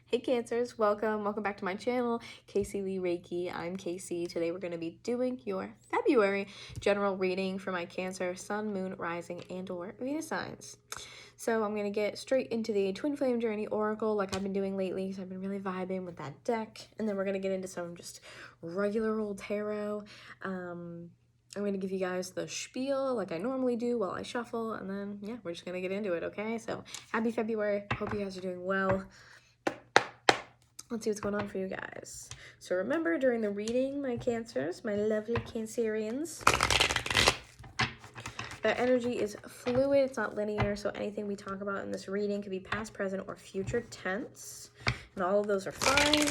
Hey Cancers, welcome back to my channel, Caseyleighreiki. I'm Casey. Today we're going to be doing your February general reading for my Cancer, Sun, Moon, Rising, and or Venus signs. So I'm going to get straight into the Twin Flame Journey Oracle like I've been doing lately, because I've been really vibing with that deck. And then we're going to get into some just regular old tarot. I'm going to give you guys the spiel like I normally do while I shuffle, and then, yeah, we're just going to get into it, okay? So, happy February. Hope you guys are doing well. Let's see what's going on for you guys. So remember, during the reading, my Cancers, my lovely Cancerians, that energy is fluid, it's not linear, so anything we talk about in this reading could be past, present, or future tense, and all of those are fine.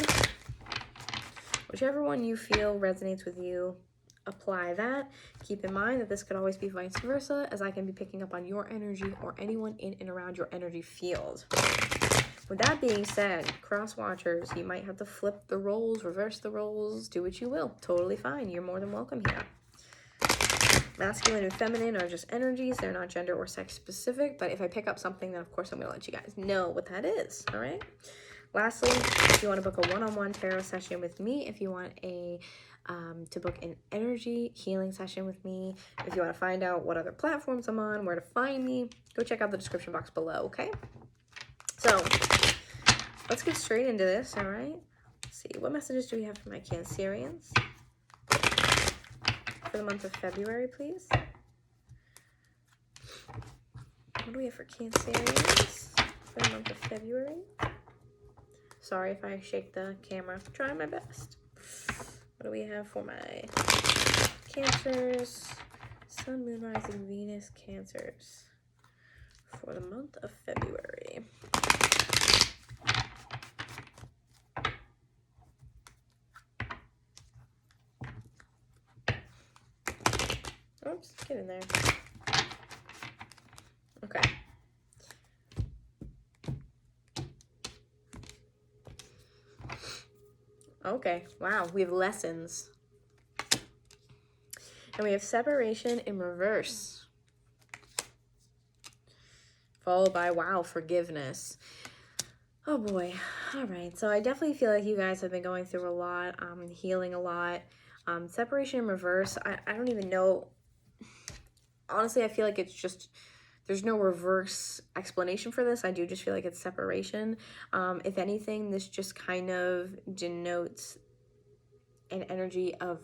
Whichever one you feel resonates with you, apply that. Keep in mind that this could always be vice versa, as I can be picking up on your energy or anyone in and around your energy field. With that being said, cross watchers, you might have to flip the roles, reverse the roles, do what you will. Totally fine. You're more than welcome here. Masculine and feminine are just energies. They're not gender or sex specific, but if I pick up something, then of course I'm going to let you guys know what that is, all right? Lastly, if you want to book a one-on-one tarot session with me, if you want to book an energy healing session with me, if you want to find out what other platforms I'm on, where to find me, go check out the description box below, okay? So, let's get straight into this, all right? Let's see, what messages do we have for my Cancerians? For the month of February, please. What do we have for Cancerians for the month of February? Sorry if I shake the camera. I'm trying my best. What do we have for my Cancers? Sun, Moon, Rising, Venus, Cancers for the month of February. Oops, get in there. Okay. Okay, wow, we have lessons. And we have separation in reverse. Followed by, wow, forgiveness. Oh boy. All right, so I definitely feel like you guys have been going through a lot, healing a lot. Separation in reverse, I don't even know. Honestly, I feel like it's just, there's no reverse explanation for this. I do just feel like it's separation. If anything, this just kind of denotes an energy of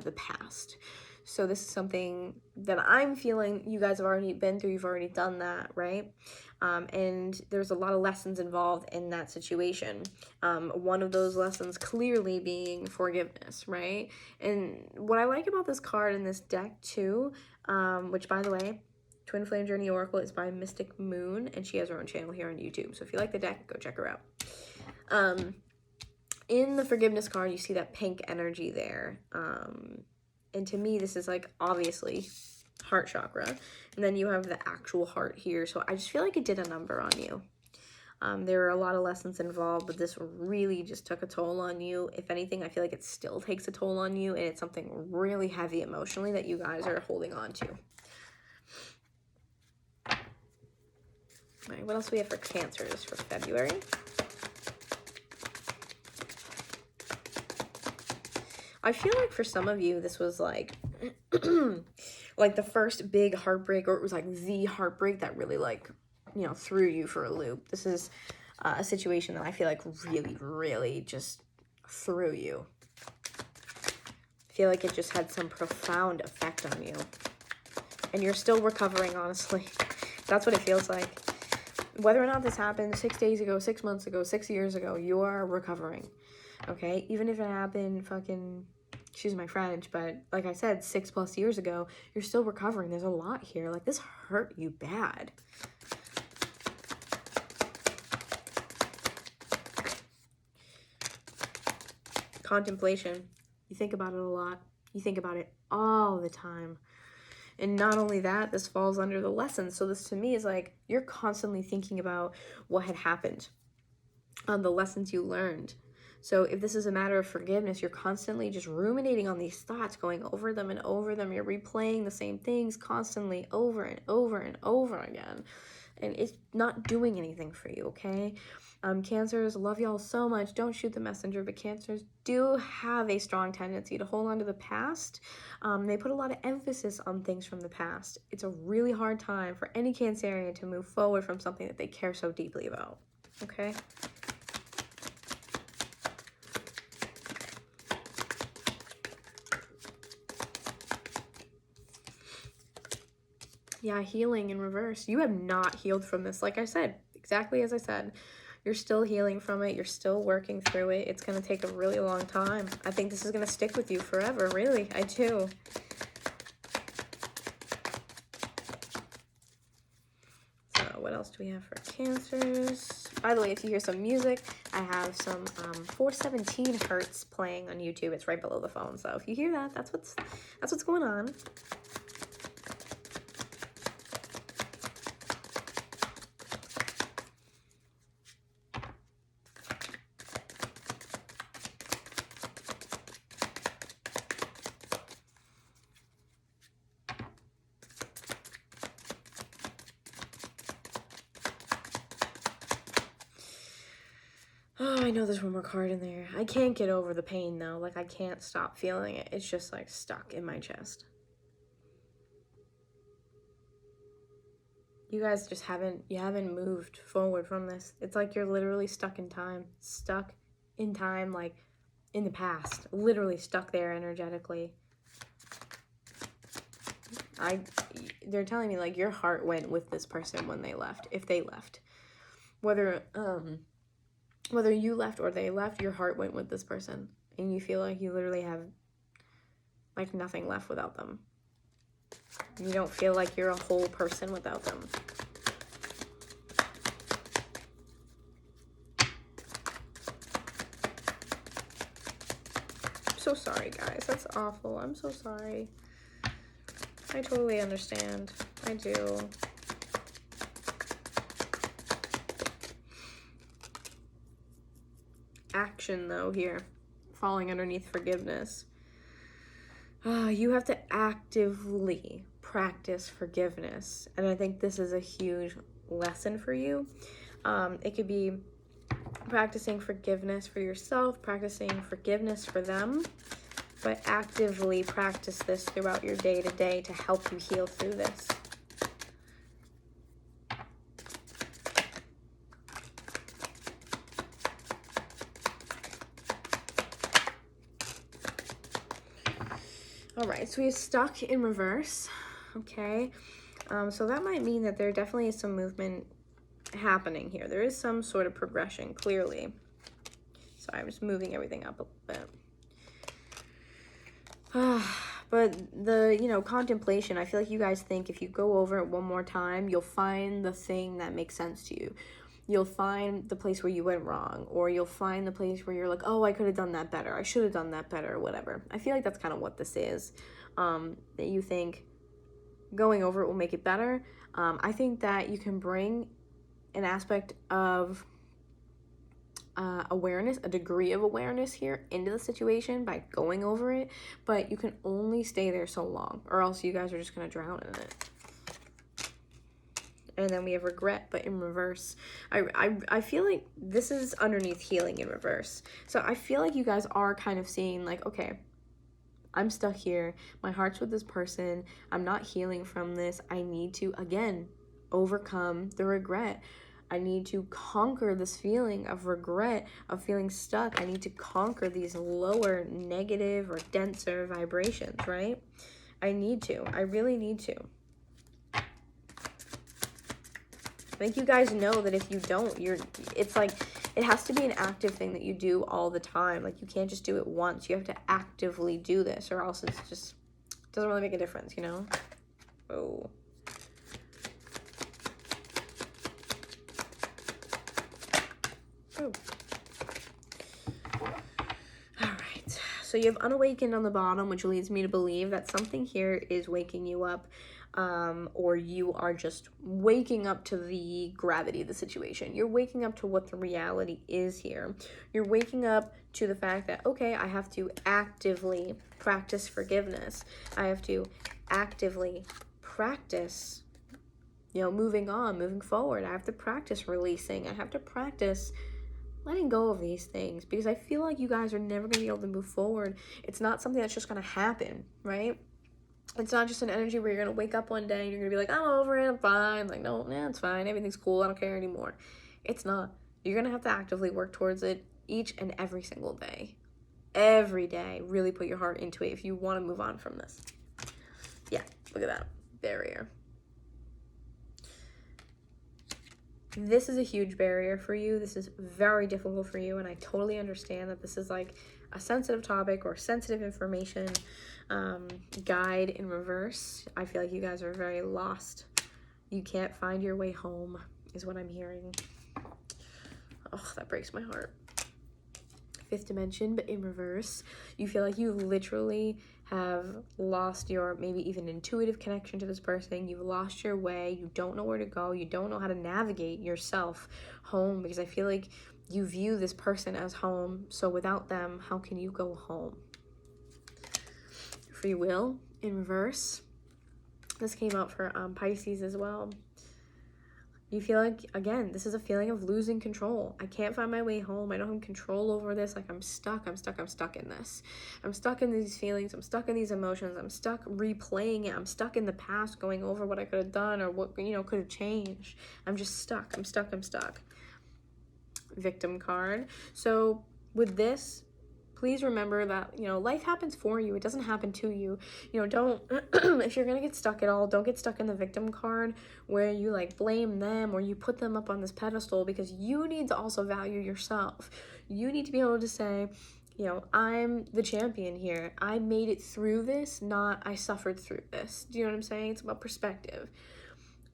the past. So this is something that I'm feeling you guys have already been through. You've already done that, right? And there's a lot of lessons involved in that situation. One of those lessons clearly being forgiveness, right? And what I like about this card in this deck too, which by the way, Twin Flame Journey Oracle is by Mystic Moon, and she has her own channel here on YouTube. So if you like the deck, go check her out. In the forgiveness card, you see that pink energy there. And to me, this is like obviously heart chakra. And then you have the actual heart here. So I just feel like it did a number on you. There are a lot of lessons involved, but this really just took a toll on you. If anything, I feel like it still takes a toll on you, and it's something really heavy emotionally that you guys are holding on to. All right, what else do we have for Cancers for February? I feel like for some of you, this was like, like the first big heartbreak, or it was like the heartbreak that really like, you know, threw you for a loop. This is a situation that I feel like really, really just threw you. I feel like it just had some profound effect on you. And you're still recovering, honestly. That's what it feels like. Whether or not this happened 6 days ago, 6 months ago, 6 years ago, you are recovering. Okay? Even if it happened fucking, excuse my French, but like I said, 6+ years ago, you're still recovering. There's a lot here. Like, this hurt you bad. Contemplation. You think about it a lot. You think about it all the time. And not only that, this falls under the lessons. So this to me is like, you're constantly thinking about what had happened, the lessons you learned. So if this is a matter of forgiveness, you're constantly just ruminating on these thoughts, going over them and over them. You're replaying the same things constantly over and over and over again. And it's not doing anything for you, okay? Cancers, love y'all so much. Don't shoot the messenger, but Cancers do have a strong tendency to hold on to the past. They put a lot of emphasis on things from the past. It's a really hard time for any Cancerian to move forward from something that they care so deeply about. Okay? Yeah, healing in reverse. You have not healed from this, like I said, exactly as I said. You're still healing from it. You're still working through it. It's going to take a really long time. I think this is going to stick with you forever, really. I do. So what else do we have for Cancers? By the way, if you hear some music, I have some 417 hertz playing on YouTube. It's right below the phone. So if you hear that, that's what's going on. Oh, I know there's one more card in there. I can't get over the pain, though. Like, I can't stop feeling it. It's just, like, stuck in my chest. You guys just haven't moved forward from this. It's like you're literally stuck in time. Stuck in time, like, in the past. Literally stuck there energetically. They're telling me, like, your heart went with this person when they left. If they left. Whether you left or they left, your heart went with this person. And you feel like you literally have, like, nothing left without them. You don't feel like you're a whole person without them. I'm so sorry, guys. That's awful. I'm so sorry. I totally understand. I do. Action, though, here. Falling underneath forgiveness. You have to actively practice forgiveness. And I think this is a huge lesson for you. It could be practicing forgiveness for yourself, practicing forgiveness for them, but actively practice this throughout your day-to-day to help you heal through this. All right, so we have stuck in reverse, okay? So that might mean that there definitely is some movement happening here. There is some sort of progression, clearly. Sorry, I'm just moving everything up a little bit. But the, contemplation, I feel like you guys think if you go over it one more time, you'll find the thing that makes sense to you. You'll find the place where you went wrong, or you'll find the place where you're like, oh, I could have done that better. I should have done that better, or whatever. I feel like that's kind of what this is, that you think going over it will make it better. I think that you can bring an aspect of awareness, a degree of awareness here into the situation by going over it, but you can only stay there so long, or else you guys are just going to drown in it. And then we have regret, but in reverse. I feel like this is underneath healing in reverse. So I feel like you guys are kind of seeing, like, okay, I'm stuck here. My heart's with this person. I'm not healing from this. I need to, again, overcome the regret. I need to conquer this feeling of regret, of feeling stuck. I need to conquer these lower, negative, or denser vibrations, right? I need to. I really need to. I think you guys know that if you don't, it's like, it has to be an active thing that you do all the time. Like, you can't just do it once. You have to actively do this, or else it's just, doesn't really make a difference, you know? Oh. Oh. All right. So you have unawakened on the bottom, which leads me to believe that something here is waking you up. Or you are just waking up to the gravity of the situation. You're waking up to what the reality is here. You're waking up to the fact that, okay, I have to actively practice forgiveness. I have to actively practice, moving on, moving forward. I have to practice releasing. I have to practice letting go of these things, because I feel like you guys are never going to be able to move forward. It's not something that's just going to happen, right? It's not just an energy where you're going to wake up one day and you're going to be like, I'm over it, I'm fine. Like, no, it's fine. Everything's cool. I don't care anymore. It's not. You're going to have to actively work towards it each and every single day. Every day. Really put your heart into it if you want to move on from this. Yeah, look at that barrier. This is a huge barrier for you. This is very difficult for you, and I totally understand that this is like a sensitive topic or sensitive information. Guide in reverse. I feel like you guys are very lost. You can't find your way home, is what I'm hearing. Oh, that breaks my heart. Fifth dimension, but in reverse. You feel like you literally have lost your maybe even intuitive connection to this person. You've lost your way. You don't know where to go. You don't know how to navigate yourself home, because I feel like you view this person as home. So without them, how can you go home? Free will in reverse. This came out for Pisces as well. You feel like, again, this is a feeling of losing control. I can't find my way home. I don't have control over this. Like, I'm stuck in this. I'm stuck in these feelings. I'm stuck in these emotions. I'm stuck replaying it. I'm stuck in the past, going over what I could have done or what, could have changed. I'm just stuck. I'm stuck. Victim card. So with this, please remember that, life happens for you. It doesn't happen to you. Don't, if you're going to get stuck at all, don't get stuck in the victim card where you like blame them or you put them up on this pedestal, because you need to also value yourself. You need to be able to say, I'm the champion here. I made it through this, not I suffered through this. Do you know what I'm saying? It's about perspective.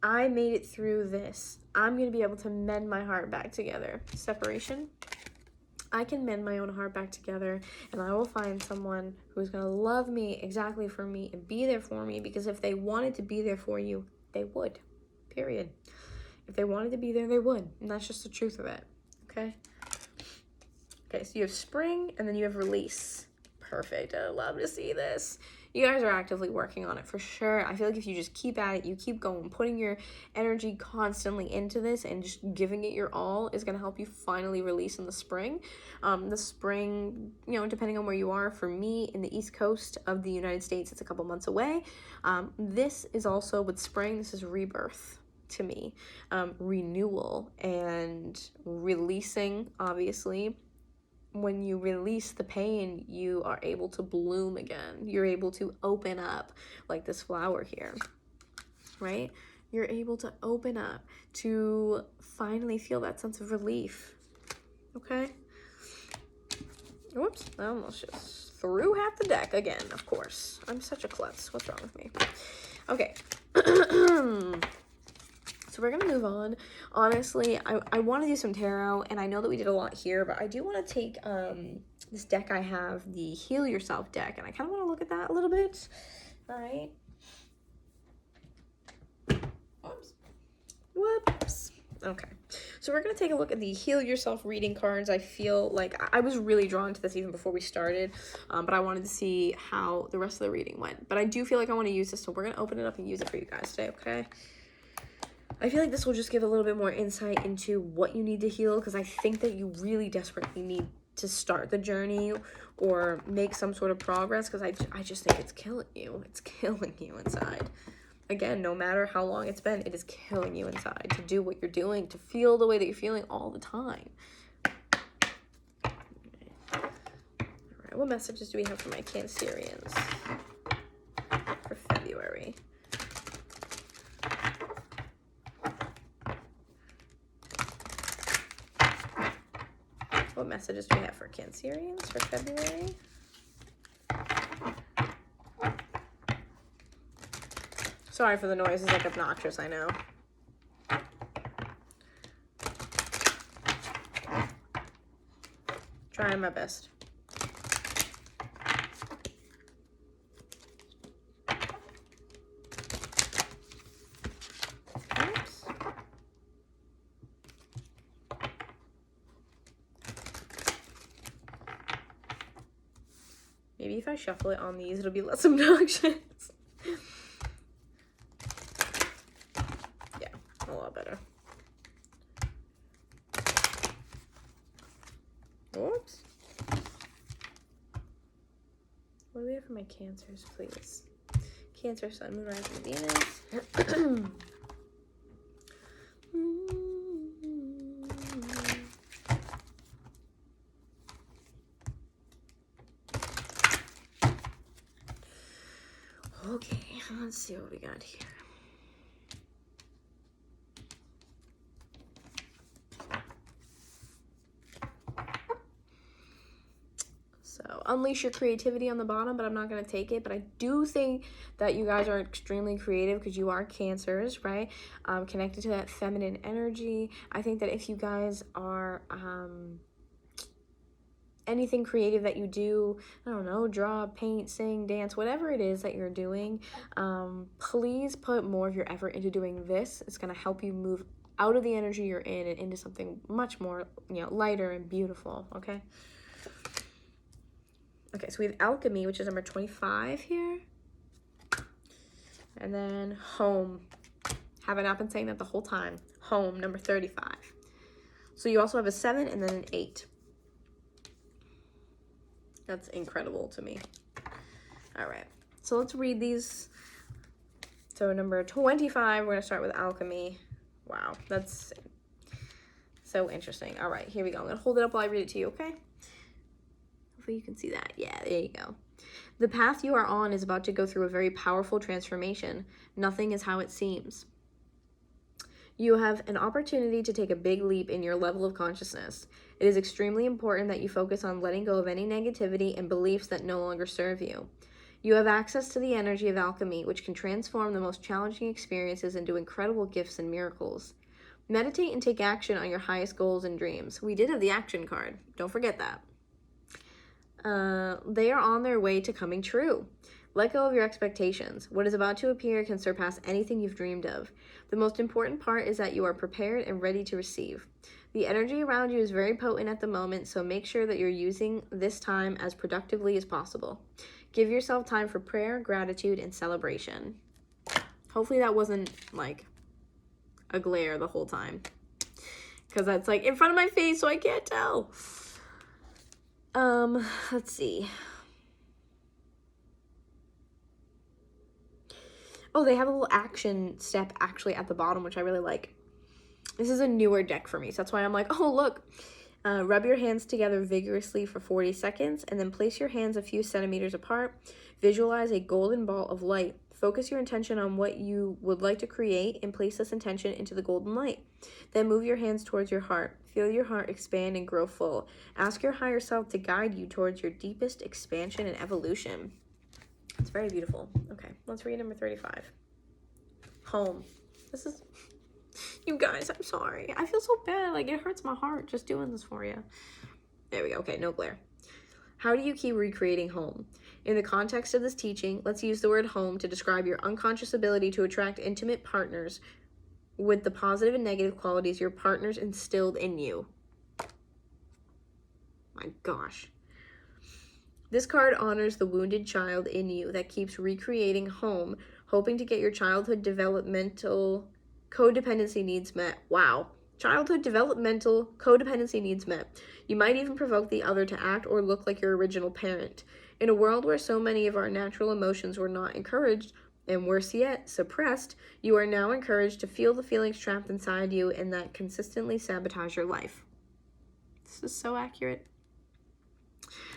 I made it through this. I'm going to be able to mend my heart back together. Separation. I can mend my own heart back together, and I will find someone who's going to love me exactly for me and be there for me, because if they wanted to be there for you, they would. Period. If they wanted to be there, they would. And that's just the truth of it. Okay? Okay, so you have spring, and then you have release. Perfect. I love to see this. You guys are actively working on it for sure. I feel like if you just keep at it, you keep going, putting your energy constantly into this and just giving it your all is going to help you finally release in the spring. The spring, depending on where you are, for me in the East Coast of the United States, it's a couple months away. This is also with spring, this is rebirth to me. Renewal and releasing, obviously. When you release the pain, you are able to bloom again. You're able to open up, like this flower here, right? You're able to open up to finally feel that sense of relief, okay? Whoops, I almost just threw half the deck again, of course. I'm such a klutz. What's wrong with me? Okay. So we're going to move on. Honestly, I want to do some tarot, and I know that we did a lot here, but I do want to take this deck I have, the Heal Yourself deck, and I kind of want to look at that a little bit. All right. Whoops. Okay. So we're going to take a look at the Heal Yourself reading cards. I feel like I was really drawn to this even before we started, but I wanted to see how the rest of the reading went. But I do feel like I want to use this, so we're going to open it up and use it for you guys today, okay? I feel like this will just give a little bit more insight into what you need to heal, because I think that you really desperately need to start the journey or make some sort of progress, because I just think it's killing you. It's killing you inside. Again, no matter how long it's been, it is killing you inside to do what you're doing, to feel the way that you're feeling all the time. All right, what messages do we have for my Cancerians for February? What messages do we have for Cancerians for February? Sorry for the noise, it's like obnoxious, I know. Trying my best. Oops. Maybe if I shuffle it on these, it'll be less obnoxious. Yeah, Whoops. What do we have for my Cancers, please? Cancer, Sun, Moon, Rising, Venus. Okay, let's see what we got here. So, unleash your creativity on the bottom, but I'm not going to take it. But I do think that you guys are extremely creative because you are Cancers, right? Connected to that feminine energy. I think that if you guys are anything creative that you do, I don't know, draw, paint, sing, dance, whatever it is that you're doing, please put more of your effort into doing this. It's going to help you move out of the energy you're in and into something much more, lighter and beautiful, okay? Okay, so we have Alchemy, which is number 25 here. And then Home. Have I not been saying that the whole time? Home, number 35. So you also have a 7 and then an 8. That's incredible to me. All right, so let's read these. So number 25, we're going to start with Alchemy. Wow, that's so interesting. All right, here we go. I'm going to hold it up while I read it to you, okay? Hopefully you can see that. Yeah, there you go. The path you are on is about to go through a very powerful transformation. Nothing is how it seems. You have an opportunity to take a big leap in your level of consciousness. It is extremely important that you focus on letting go of any negativity and beliefs that no longer serve you. You have access to the energy of alchemy, which can transform the most challenging experiences into incredible gifts and miracles. Meditate and take action on your highest goals and dreams. We did have the action card. Don't forget that. They are on their way to coming true. Let go of your expectations. What is about to appear can surpass anything you've dreamed of. The most important part is that you are prepared and ready to receive. The energy around you is very potent at the moment, so make sure that you're using this time as productively as possible. Give yourself time for prayer, gratitude, and celebration. Hopefully that wasn't like a glare the whole time, because that's like in front of my face, so I can't tell. Let's see. Oh, they have a little action step actually at the bottom, which I really like. This is a newer deck for me, so that's why I'm like, oh, look. Rub your hands together vigorously for 40 seconds, and then place your hands a few centimeters apart. Visualize a golden ball of light. Focus your intention on what you would like to create and place this intention into the golden light. Then move your hands towards your heart. Feel your heart expand and grow full. Ask your higher self to guide you towards your deepest expansion and evolution. It's very beautiful. Okay, let's read number 35. Home. This is... You guys, I'm sorry. I feel so bad. Like, it hurts my heart just doing this for you. There we go. Okay, no glare. How do you keep recreating home? In the context of this teaching, let's use the word home to describe your unconscious ability to attract intimate partners with the positive and negative qualities your partners instilled in you. My gosh. This card honors the wounded child in you that keeps recreating home, hoping to get your childhood developmental codependency needs met. Wow. Childhood developmental codependency needs met. You might even provoke the other to act or look like your original parent. In a world where so many of our natural emotions were not encouraged, and worse yet, suppressed, you are now encouraged to feel the feelings trapped inside you and that consistently sabotage your life. This is so accurate.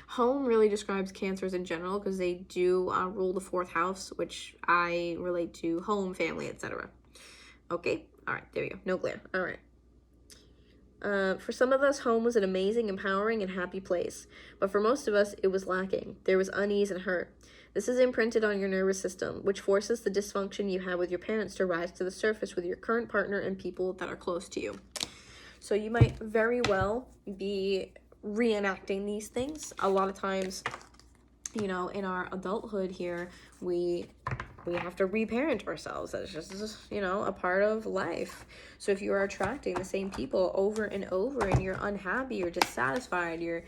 Home really describes Cancers in general because they do rule the 4th house, which I relate to home, family, etc. Okay, all right, there we go. No glare. All right. For some of us, home was an amazing, empowering, and happy place. But for most of us, it was lacking. There was unease and hurt. This is imprinted on your nervous system, which forces the dysfunction you had with your parents to rise to the surface with your current partner and people that are close to you. So you might very well be reenacting these things. A lot of times, in our adulthood here, we have to reparent ourselves. That's just, a part of life. So if you are attracting the same people over and over and you're unhappy, you're dissatisfied, you're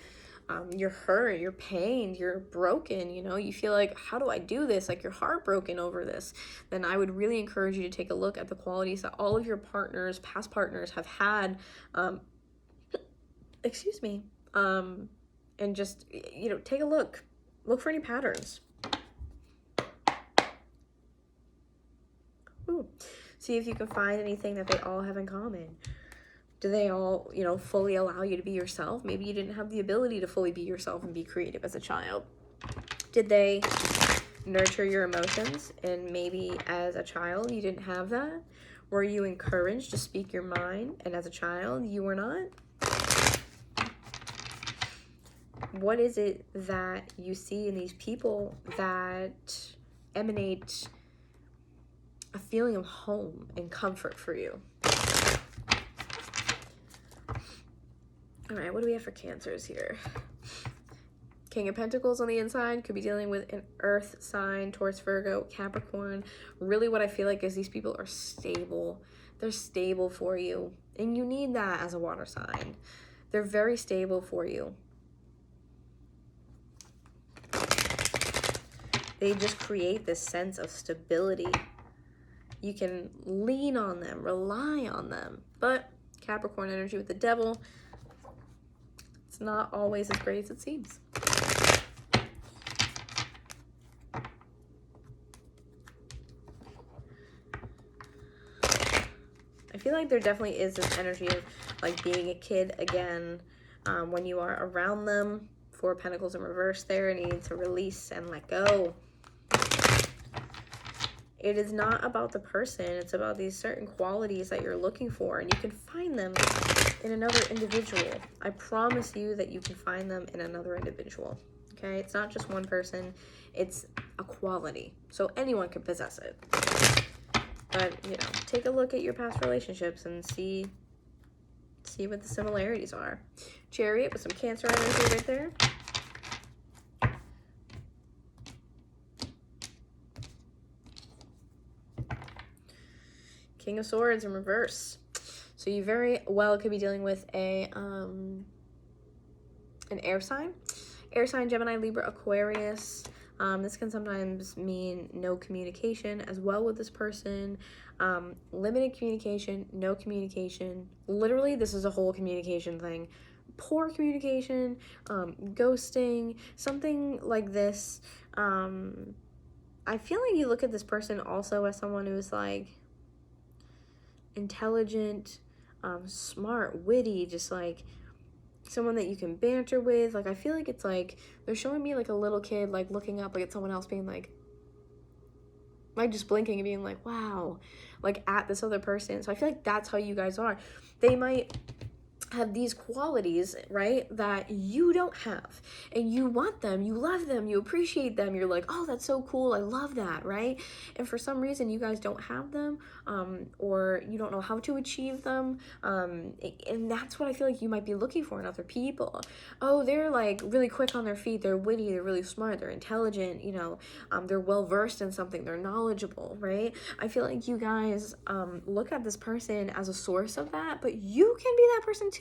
hurt, you're pained, you're broken, you feel like, how do I do this? Like, you're heartbroken over this. Then I would really encourage you to take a look at the qualities that all of your partners, past partners, have had, And just, take a look. Look for any patterns. Ooh. See if you can find anything that they all have in common. Do they all, fully allow you to be yourself? Maybe you didn't have the ability to fully be yourself and be creative as a child. Did they nurture your emotions, and maybe as a child you didn't have that? Were you encouraged to speak your mind, and as a child you were not? What is it that you see in these people that emanate a feeling of home and comfort for you? All right, what do we have for Cancers here? King of Pentacles on the inside, could be dealing with an earth sign, Taurus, Virgo, Capricorn. Really what I feel like is these people are stable. They're stable for you, and you need that as a water sign. They're very stable for you. They just create this sense of stability. You can lean on them, rely on them. But Capricorn energy with the devil, it's not always as great as it seems. I feel like there definitely is this energy of like being a kid again when you are around them. Four of Pentacles in reverse there, and you need to release and let go. It is not about the person. It's about these certain qualities that you're looking for, and you can find them in another individual. I promise you that you can find them in another individual. Okay? It's not just one person. It's a quality. So anyone can possess it. But, take a look at your past relationships and see what the similarities are. Chariot with some Cancer energy right there. King of Swords in reverse. So you very well could be dealing with an air sign. Air sign, Gemini, Libra, Aquarius. This can sometimes mean no communication as well with this person. Limited communication, no communication. Literally, this is a whole communication thing. Poor communication, ghosting, something like this. I feel like you look at this person also as someone who's like intelligent, smart, witty, just like someone that you can banter with. Like, I feel like it's like they're showing me like a little kid like looking up like at someone else being like just blinking and being like, wow, like at this other person. So I feel like that's how you guys are. They might have these qualities, right, that you don't have, and you want them, you love them, you appreciate them, you're like, oh, that's so cool, I love that, right? And for some reason you guys don't have them, or you don't know how to achieve them, and that's what I feel like you might be looking for in other people. Oh, they're like really quick on their feet, they're witty, they're really smart, they're intelligent, they're well versed in something, they're knowledgeable, right? I feel like you guys look at this person as a source of that, but you can be that person too.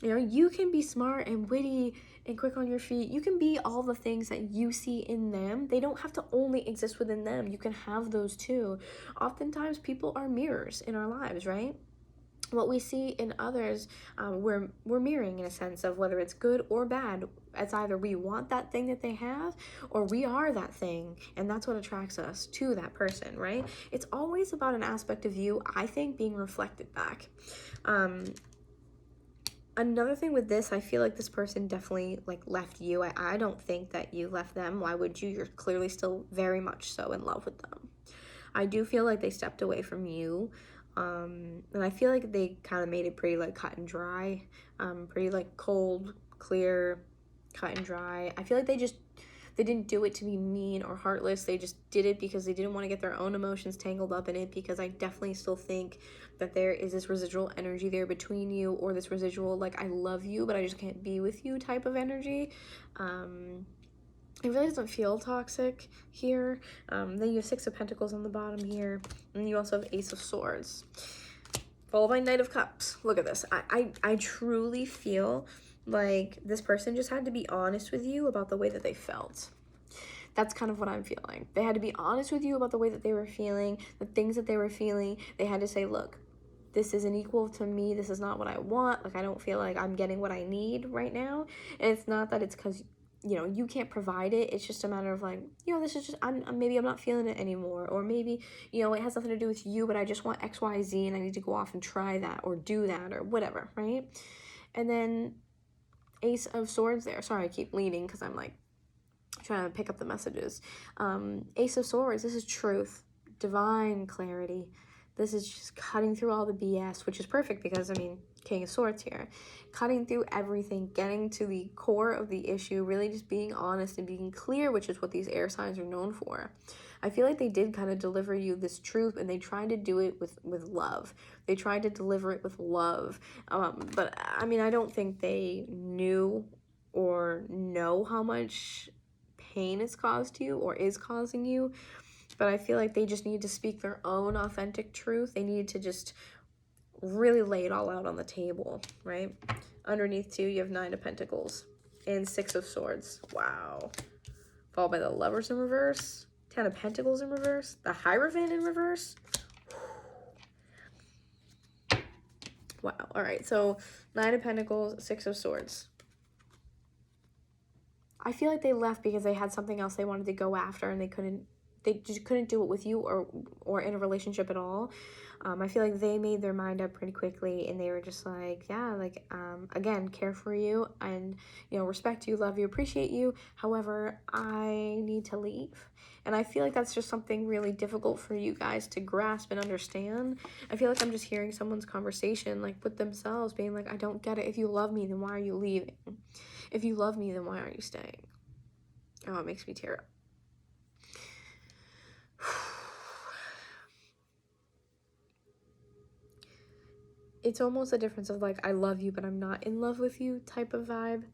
You can be smart and witty and quick on your feet. You can be all the things that you see in them. They don't have to only exist within them. You can have those too. Oftentimes people are mirrors in our lives, right? What we see in others, we're mirroring in a sense of whether it's good or bad. It's either we want that thing that they have, or we are that thing, and that's what attracts us to that person, right? It's always about an aspect of you, I think, being reflected back. Another thing with this, I feel like this person definitely like left you. I don't think that you left them. Why would you? You're clearly still very much so in love with them. I do feel like they stepped away from you. And I feel like they kind of made it pretty like cut and dry, pretty like cold, clear, cut and dry. I feel like they didn't do it to be mean or heartless. They just did it because they didn't want to get their own emotions tangled up in it, because I definitely still think that there is this residual energy there between you, or this residual like I love you but I just can't be with you type of energy. It really doesn't feel toxic here. Then you have Six of Pentacles on the bottom here, and you also have Ace of Swords. Followed by Knight of Cups. Look at this. I truly feel like this person just had to be honest with you about the way that they felt. That's kind of what I'm feeling. They had to be honest with you about the way that they were feeling, the things that they were feeling. They had to say, look, this isn't equal to me. This is not what I want. Like, I don't feel like I'm getting what I need right now. And it's not that it's because, you know, you can't provide it. It's just a matter of like, you know, this is just, maybe I'm not feeling it anymore. Or maybe, you know, it has nothing to do with you, but I just want X, Y, Z, and I need to go off and try that or do that or whatever, right? And then Ace of Swords there. Sorry, I keep leaning because I'm like trying to pick up the messages. Ace of Swords, this is truth, divine clarity. This is just cutting through all the BS, which is perfect because, I mean, King of Swords here. Cutting through everything, getting to the core of the issue, really just being honest and being clear, which is what these air signs are known for. I feel like they did kind of deliver you this truth, and they tried to do it with love. They tried to deliver it with love. But, I mean, I don't think they knew or know how much pain it's caused you or is causing you. But I feel like they just need to speak their own authentic truth. They need to just really lay it all out on the table, right? Underneath too, you have 9 of Pentacles and 6 of Swords. Wow. Followed by the Lovers in reverse, 10 of Pentacles in reverse, the Hierophant in reverse. Wow. All right. So 9 of Pentacles, 6 of Swords. I feel like they left because they had something else they wanted to go after, and they just couldn't do it with you or in a relationship at all. I feel like they made their mind up pretty quickly, and they were just like, yeah, like, again, care for you and, you know, respect you, love you, appreciate you. However, I need to leave. And I feel like that's just something really difficult for you guys to grasp and understand. I feel like I'm just hearing someone's conversation, like, with themselves, being like, I don't get it. If you love me, then why are you leaving? If you love me, then why aren't you staying? Oh, it makes me tear up. It's almost a difference of like, I love you, but I'm not in love with you type of vibe.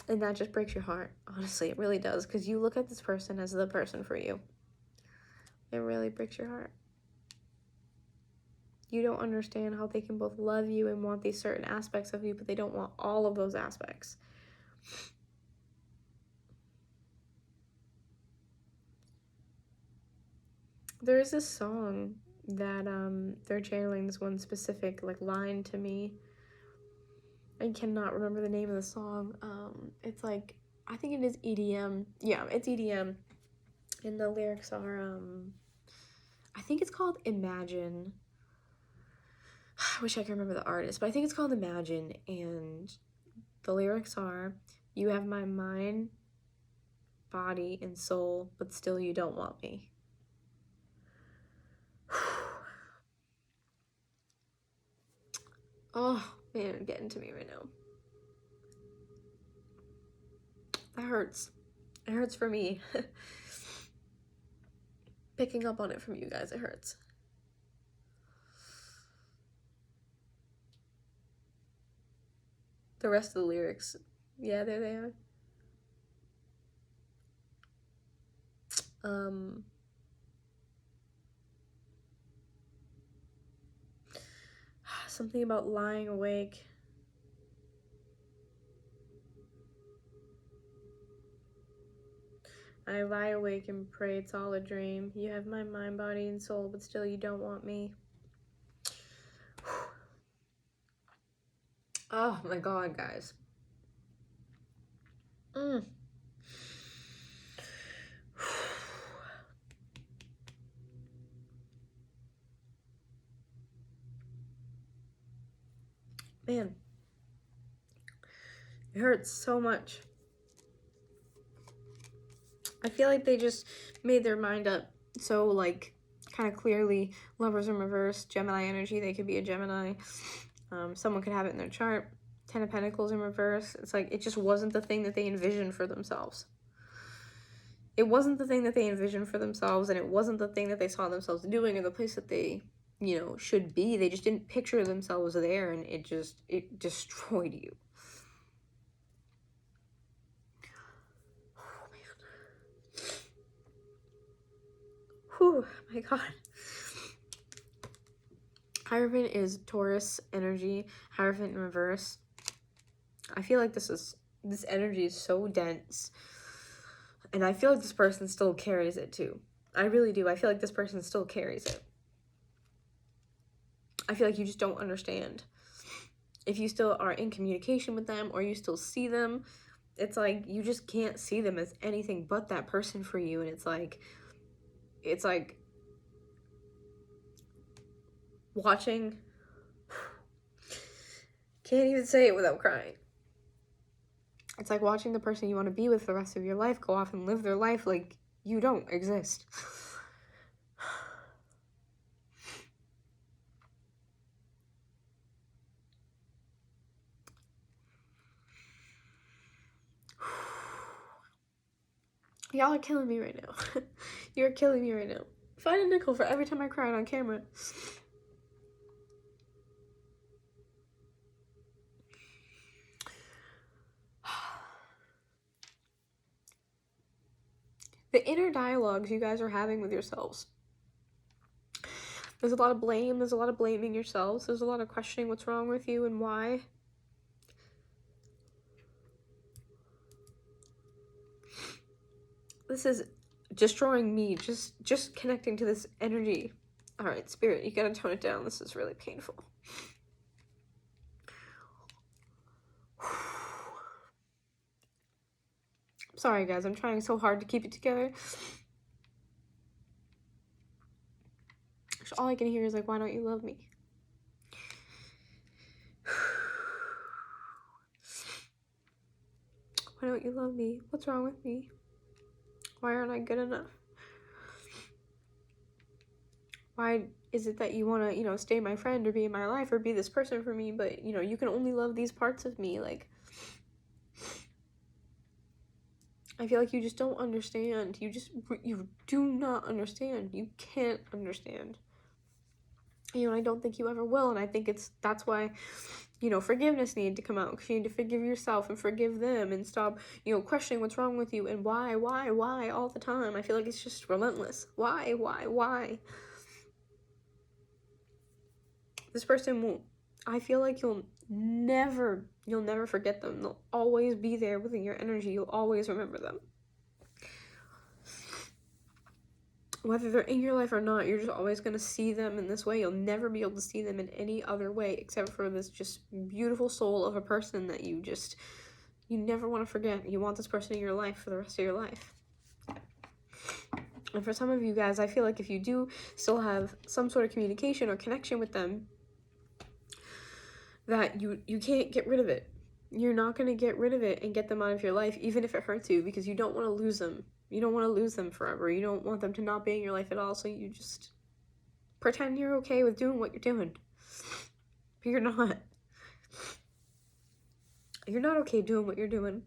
And that just breaks your heart. Honestly, it really does. Because you look at this person as the person for you. It really breaks your heart. You don't understand how they can both love you and want these certain aspects of you, but they don't want all of those aspects. There is this song that they're channeling this one specific like line to me. I cannot remember the name of the song. It's like, I think it is EDM. Yeah, it's EDM. And the lyrics are, I think it's called Imagine. I wish I could remember the artist, but I think it's called Imagine. And the lyrics are, you have my mind, body, and soul, but still you don't want me. Oh, man, it's getting to me right now. That hurts. It hurts for me. Picking up on it from you guys, it hurts. The rest of the lyrics, yeah, there they are. Something about lying awake. I lie awake and pray it's all a dream. You have my mind, body, and soul, but still you don't want me. Oh my god, guys. Man, it hurts so much. I feel like they just made their mind up so, like, kind of clearly. Lovers in reverse, Gemini energy, they could be a Gemini. Someone could have it in their chart. 10 of Pentacles in reverse. It's like, it just wasn't the thing that they envisioned for themselves. It wasn't the thing that they envisioned for themselves, and it wasn't the thing that they saw themselves doing, or the place that they, you know, should be. They just didn't picture themselves there, and it destroyed you. Oh, man. Whew, my god. Hierophant is Taurus energy. Hierophant in reverse. I feel like this energy is so dense. And I feel like this person still carries it too. I really do. I feel like this person still carries it. I feel like you just don't understand. If you still are in communication with them or you still see them, it's like you just can't see them as anything but that person for you. And it's like watching, can't even say it without crying. It's like watching the person you want to be with the rest of your life go off and live their life like you don't exist. Y'all are killing me right now. You're killing me right now. Find a nickel for every time I cried on camera. The inner dialogues you guys are having with yourselves. There's a lot of blame. There's a lot of blaming yourselves. There's a lot of questioning what's wrong with you and why. This is destroying me. Just connecting to this energy. All right, Spirit, you gotta tone it down. This is really painful. Sorry, guys. I'm trying so hard to keep it together. All I can hear is like, why don't you love me? Why don't you love me? What's wrong with me? Why aren't I good enough? Why is it that you want to, stay my friend or be in my life or be this person for me, but, you can only love these parts of me? Like, I feel like you just don't understand. You do not understand. You can't understand. I don't think you ever will, and I think that's why, forgiveness needed to come out, because you need to forgive yourself and forgive them and stop, questioning what's wrong with you and why all the time. I feel like it's just relentless. Why? This person won't. I feel like you'll never forget them. They'll always be there within your energy. You'll always remember them. Whether they're in your life or not, you're just always going to see them in this way. You'll never be able to see them in any other way except for this just beautiful soul of a person that you never want to forget. You want this person in your life for the rest of your life. And for some of you guys, I feel like if you do still have some sort of communication or connection with them, that you can't get rid of it. You're not going to get rid of it and get them out of your life, even if it hurts you, because you don't want to lose them. You don't want to lose them forever. You don't want them to not be in your life at all, so you just pretend you're okay with doing what you're doing. But you're not. You're not okay doing what you're doing.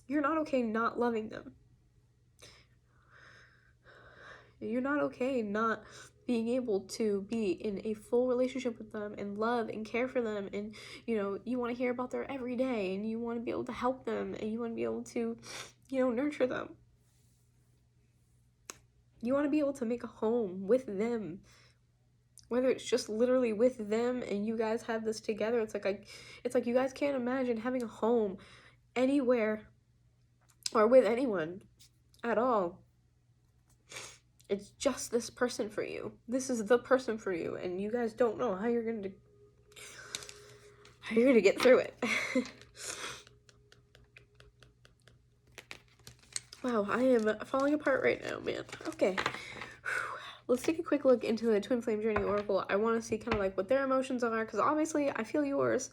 You're not okay not loving them. You're not okay not being able to be in a full relationship with them and love and care for them, and you want to hear about their every day, and you want to be able to help them, and you want to be able to nurture them. You want to be able to make a home with them, whether it's just literally with them and you guys have this together. It's like you guys can't imagine having a home anywhere or with anyone at all. It's just this person for you. This is the person for you, and you guys don't know how you're gonna get through it. Wow, I am falling apart right now, man. Okay. Let's take a quick look into the Twin Flame Journey Oracle. I want to see kind of like what their emotions are, because obviously I feel yours.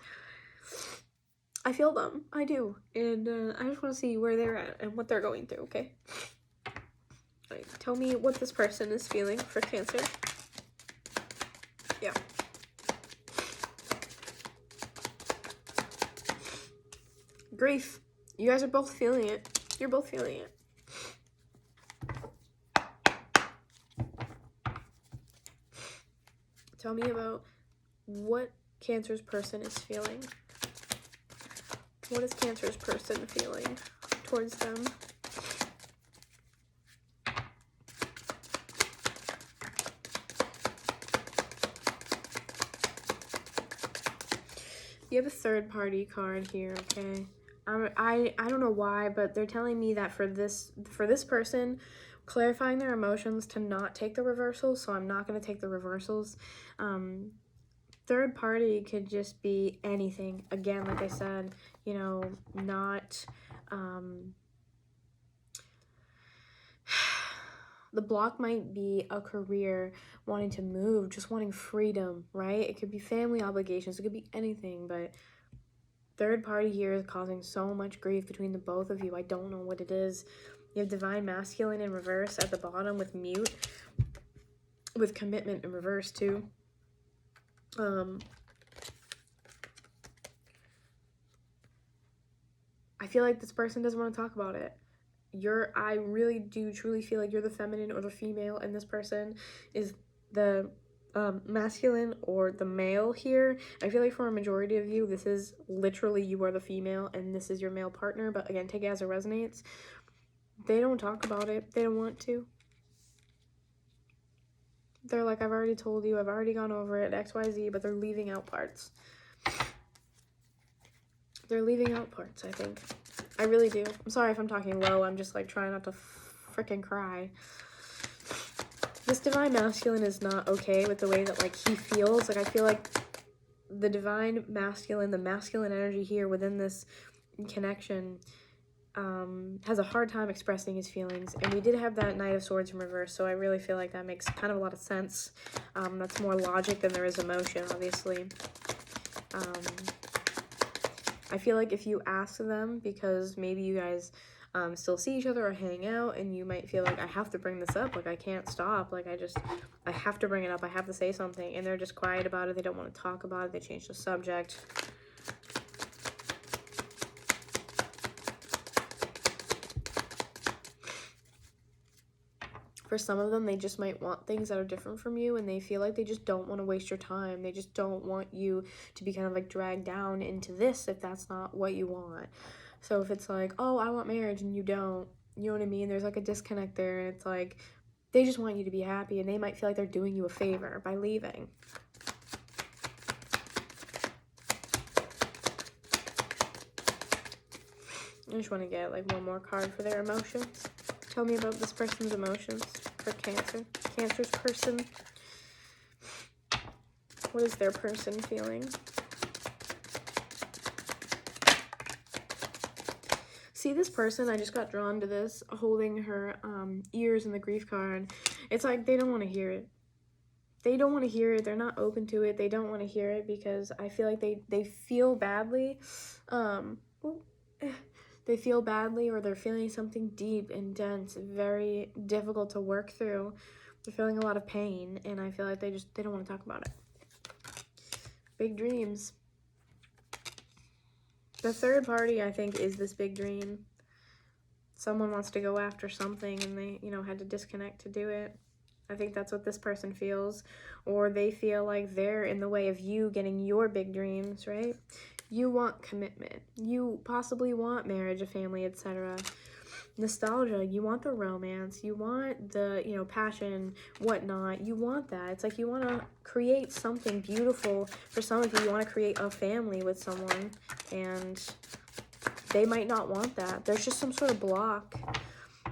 I feel them. I do. And I just want to see where they're at and what they're going through, okay? Alright, tell me what this person is feeling for Cancer. Yeah. Grief. You guys are both feeling it. You're both feeling it. Tell me about what Cancer's person is feeling. What is Cancer's person feeling towards them? You have a third party card here, okay? I don't know why, but they're telling me that for this person, clarifying their emotions to not take the reversals, so I'm not going to take the reversals. Third party could just be anything. Again, like I said, you know, not... the block might be a career, wanting to move, just wanting freedom, right? It could be family obligations, it could be anything, but third party here is causing so much grief between the both of you. I don't know what it is. You have divine masculine in reverse at the bottom with mute, with commitment in reverse too. I feel like this person doesn't want to talk about it. I really do truly feel like you're the feminine or the female, and this person is the masculine or the male here. I feel like for a majority of you, this is literally you are the female and this is your male partner, but again, take it as it resonates. They don't talk about it. They don't want to. They're like, I've already told you, I've already gone over it, XYZ, but they're leaving out parts. They're leaving out parts, I think. I really do. I'm sorry if I'm talking low. I'm just like trying not to freaking cry. This divine masculine is not okay with the way that like he feels. Like I feel like the divine masculine, the masculine energy here within this connection has a hard time expressing his feelings. And we did have that Knight of Swords in reverse, so I really feel like that makes kind of a lot of sense. That's more logic than there is emotion, obviously. I feel like if you ask them, because maybe you guys still see each other or hang out, and you might feel like, I have to bring this up, like I can't stop, like I have to bring it up, I have to say something, and they're just quiet about it, they don't want to talk about it, they change the subject. For some of them, they just might want things that are different from you, and they feel like they just don't want to waste your time. They just don't want you to be kind of like dragged down into this if that's not what you want. So if it's like, oh, I want marriage and you don't, you know what I mean? There's like a disconnect there, and it's like they just want you to be happy, and they might feel like they're doing you a favor by leaving. I just want to get like one more card for their emotions. Tell me about this person's emotions for Cancer. Cancer's person. What is their person feeling? See, this person, I just got drawn to this, holding her ears in the grief card. It's like they don't want to hear it. They don't want to hear it. They're not open to it. They don't want to hear it because I feel like they feel badly. They feel badly, or they're feeling something deep and dense, very difficult to work through. They're feeling a lot of pain, and I feel like they don't want to talk about it. Big dreams. The third party, I think, is this big dream. Someone wants to go after something, and they, had to disconnect to do it. I think that's what this person feels, or they feel like they're in the way of you getting your big dreams, right? You want commitment. You possibly want marriage, a family, etc. Nostalgia. You want the romance. You want the, passion, whatnot. You want that. It's like you want to create something beautiful. For some of you, you want to create a family with someone, and they might not want that. There's just some sort of block.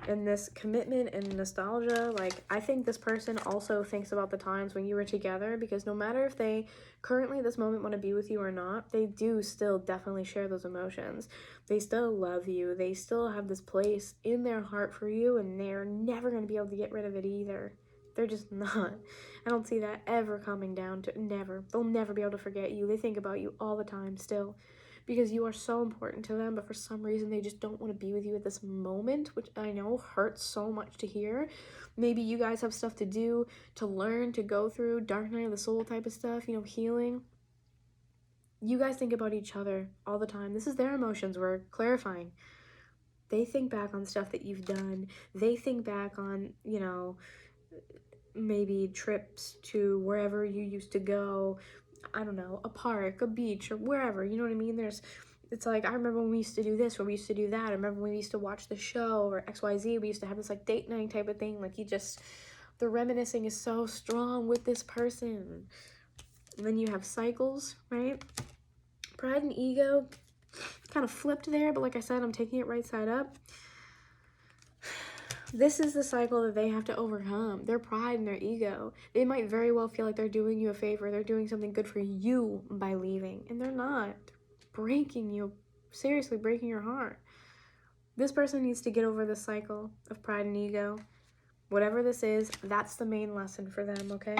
And this commitment and nostalgia, like, I think this person also thinks about the times when you were together, because no matter if they currently at this moment want to be with you or not, they do still definitely share those emotions. They still love you. They still have this place in their heart for you, and they're never going to be able to get rid of it either. They're just not. I don't see that ever coming down to, never. They'll never be able to forget you. They think about you all the time still, because you are so important to them, but for some reason they just don't want to be with you at this moment, which I know hurts so much to hear. Maybe you guys have stuff to do, to learn, to go through, dark night of the soul type of stuff, healing. You guys think about each other all the time. This is their emotions we're clarifying. They think back on stuff that you've done. They think back on, maybe trips to wherever you used to go. I don't know, a park, a beach, or wherever, you know what I mean? It's like, I remember when we used to do this, or we used to do that. I remember when we used to watch the show, or XYZ, we used to have this, like, date night type of thing. Like, the reminiscing is so strong with this person. And then you have cycles, right? Pride and ego, kind of flipped there, but like I said, I'm taking it right side up. This is the cycle that they have to overcome. Their pride and their ego. They might very well feel like they're doing you a favor. They're doing something good for you by leaving. And they're not. They're breaking you. Seriously, breaking your heart. This person needs to get over the cycle of pride and ego. Whatever this is, that's the main lesson for them, okay?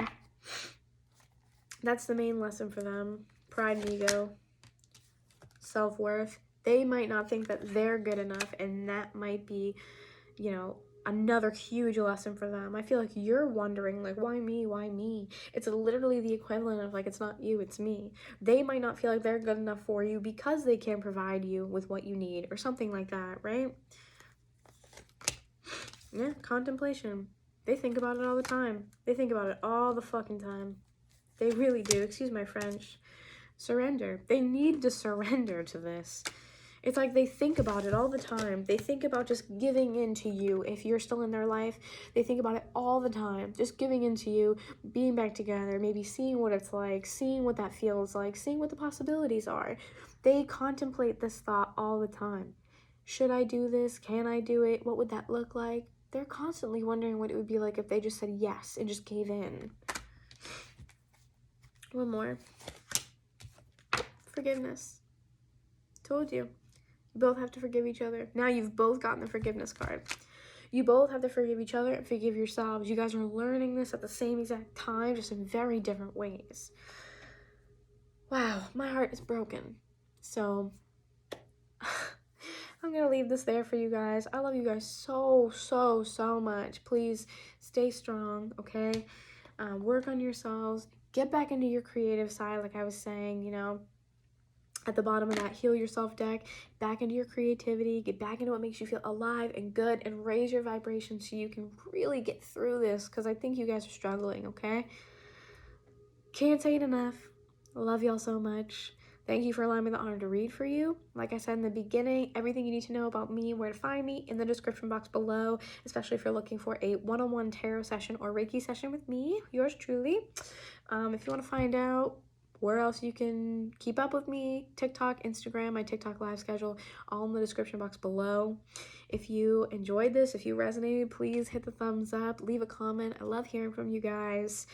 That's the main lesson for them. Pride and ego. Self-worth. They might not think that they're good enough, and that might be, you know, another huge lesson for them. I feel like you're wondering, like, why me? Why me? It's literally the equivalent of, like, it's not you, it's me. They might not feel like they're good enough for you because they can't provide you with what you need or something like that, right? Yeah, contemplation. They think about it all the time. They think about it all the fucking time. They really do. Excuse my French. Surrender. They need to surrender to this. It's like they think about it all the time. They think about just giving in to you if you're still in their life. They think about it all the time. Just giving in to you, being back together, maybe seeing what it's like, seeing what that feels like, seeing what the possibilities are. They contemplate this thought all the time. Should I do this? Can I do it? What would that look like? They're constantly wondering what it would be like if they just said yes and just gave in. One more. Forgiveness. Told you. You both have to forgive each other. Now you've both gotten the forgiveness card. You both have to forgive each other and forgive yourselves. You guys are learning this at the same exact time, just in very different ways. Wow, my heart is broken. So, I'm going to leave this there for you guys. I love you guys so, so, so much. Please stay strong, okay? Work on yourselves. Get back into your creative side, like I was saying, you know. At the bottom of that heal yourself deck, back into your creativity, get back into what makes you feel alive and good, and raise your vibration so you can really get through this, because I think you guys are struggling, okay? Can't say it enough. Love y'all so much. Thank you for allowing me the honor to read for you. Like I said in the beginning, everything you need to know about me, where to find me, in the description box below, especially if you're looking for a one-on-one tarot session or Reiki session with me, yours truly. If you want to find out where else you can keep up with me, TikTok, Instagram, my TikTok live schedule, all in the description box below. If you enjoyed this, if you resonated, please hit the thumbs up, leave a comment. I love hearing from you guys.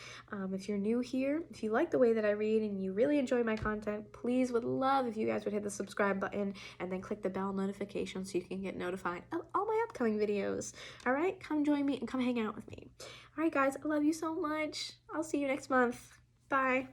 If you're new here, if you like the way that I read and you really enjoy my content, please would love if you guys would hit the subscribe button and then click the bell notification so you can get notified of all my upcoming videos. All right, come join me and come hang out with me. All right, guys, I love you so much. I'll see you next month. Bye.